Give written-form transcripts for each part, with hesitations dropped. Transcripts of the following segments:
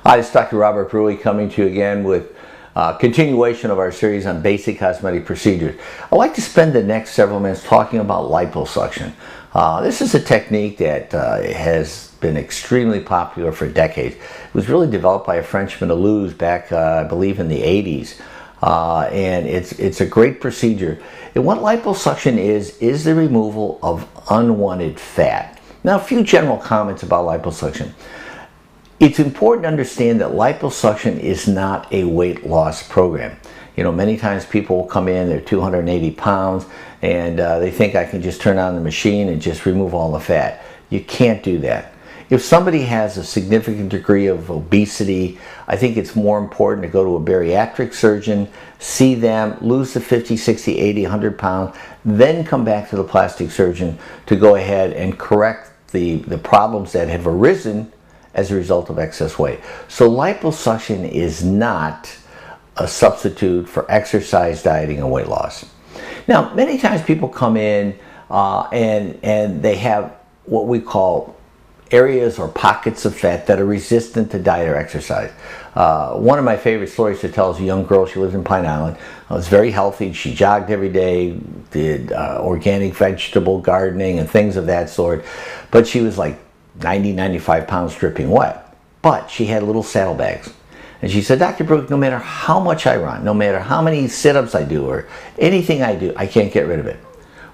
Hi, it's Dr. Robert Brueck coming to you again with a continuation of our series on basic cosmetic procedures. I'd like to spend the next several minutes talking about liposuction. This is a technique that has been extremely popular for decades. It was really developed by a Frenchman, Toulouse, back I believe in the 80s. And it's a great procedure. And what liposuction is the removal of unwanted fat. Now, a few general comments about liposuction. It's important to understand that liposuction is not a weight loss program. You know, many times people will come in, they're 280 pounds, and they think I can just turn on the machine and just remove all the fat. You can't do that. If somebody has a significant degree of obesity, I think it's more important to go to a bariatric surgeon, see them, lose the 50, 60, 80, 100 pounds, then come back to the plastic surgeon to go ahead and correct the problems that have arisen as a result of excess weight. So liposuction is not a substitute for exercise, dieting, and weight loss. Now, many times people come in and they have what we call areas or pockets of fat that are resistant to diet or exercise. One of my favorite stories to tell is a young girl. She lives in Pine Island. Was very healthy. She jogged every day, did organic vegetable gardening and things of that sort. But she was like 90, 95 pounds dripping wet. But she had little saddlebags. And she said, Dr. Brueck, no matter how much I run, no matter how many sit-ups I do or anything I do, I can't get rid of it.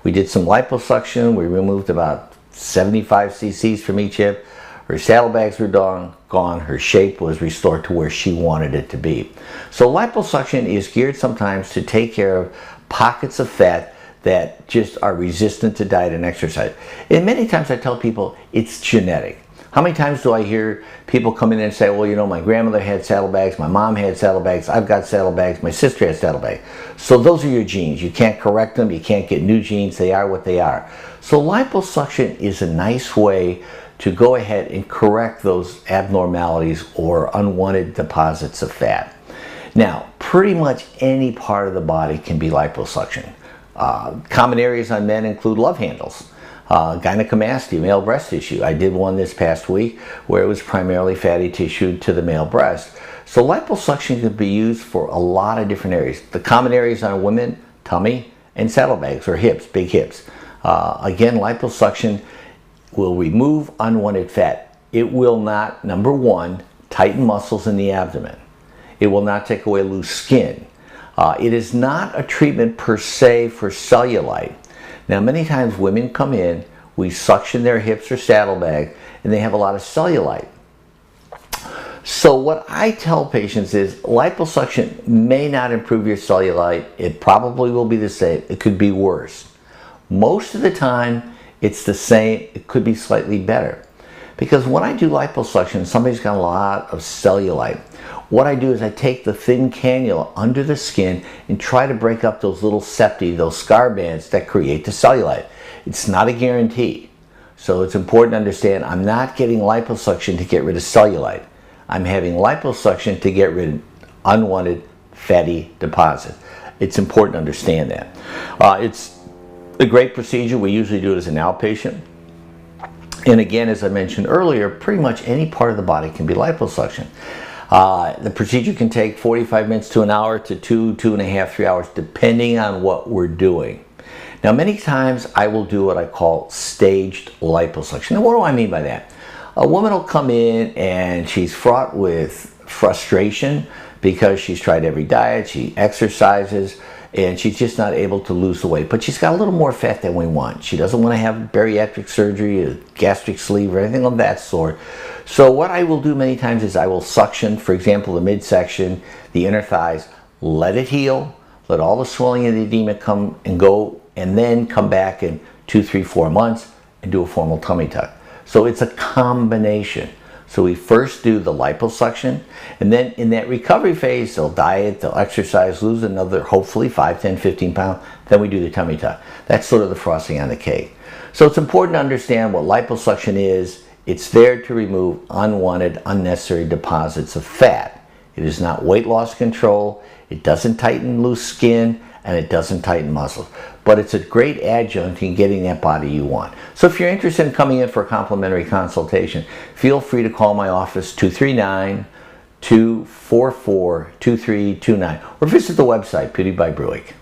We did some liposuction. We removed about 75 cc's from each hip. Her saddlebags were gone. Her shape was restored to where she wanted it to be. So liposuction is geared sometimes to take care of pockets of fat that just are resistant to diet and exercise. And many times I tell people it's genetic. How many times do I hear people come in and say, well, you know, my grandmother had saddlebags, my mom had saddlebags, I've got saddlebags, my sister has saddlebags. So those are your genes. You can't correct them. You can't get new genes. They are what they are. So liposuction is a nice way to go ahead and correct those abnormalities or unwanted deposits of fat. Now, pretty much any part of the body can be liposuction. Common areas on men include love handles, gynecomastia, male breast tissue. I did one this past week where it was primarily fatty tissue to the male breast. So liposuction can be used for a lot of different areas. The common areas on women, tummy and saddlebags or hips, big hips. Again, liposuction will remove unwanted fat. It will not, number one, tighten muscles in the abdomen. It will not take away loose skin. It is not a treatment per se for cellulite. Now, many times women come in, we suction their hips or saddlebag, and they have a lot of cellulite. So what I tell patients is liposuction may not improve your cellulite. It probably will be the same. It could be worse. Most of the time, it's the same. It could be slightly better. Because when I do liposuction, somebody's got a lot of cellulite. What I do is I take the thin cannula under the skin and try to break up those little septi, those scar bands that create the cellulite. It's not a guarantee. So it's important to understand I'm not getting liposuction to get rid of cellulite. I'm having liposuction to get rid of unwanted fatty deposits. It's important to understand that. It's a great procedure. We usually do it as an outpatient. And again, as I mentioned earlier, pretty much any part of the body can be liposuction. The procedure can take 45 minutes to an hour to 2.5, 3 hours, depending on what we're doing. Now, many times I will do what I call staged liposuction. Now, what do I mean by that? A woman will come in and she's fraught with frustration because she's tried every diet, she exercises, and she's just not able to lose the weight. But she's got a little more fat than we want. She doesn't want to have bariatric surgery, a gastric sleeve, or anything of that sort. So what I will do many times is I will suction, for example, the midsection, the inner thighs, let it heal, let all the swelling and the edema come and go, and then come back in 2, 3, 4 months and do a formal tummy tuck. So it's a combination. So we first do the liposuction, and then in that recovery phase, they'll diet, they'll exercise, lose another, hopefully 5, 10, 15 pounds. Then we do the tummy tuck. That's sort of the frosting on the cake. So it's important to understand what liposuction is. It's there to remove unwanted, unnecessary deposits of fat. It is not weight loss control. It doesn't tighten loose skin, and it doesn't tighten muscles. But it's a great adjunct in getting that body you want. So if you're interested in coming in for a complimentary consultation, feel free to call my office, 239 244-2329 or visit the website Beauty by Brueck.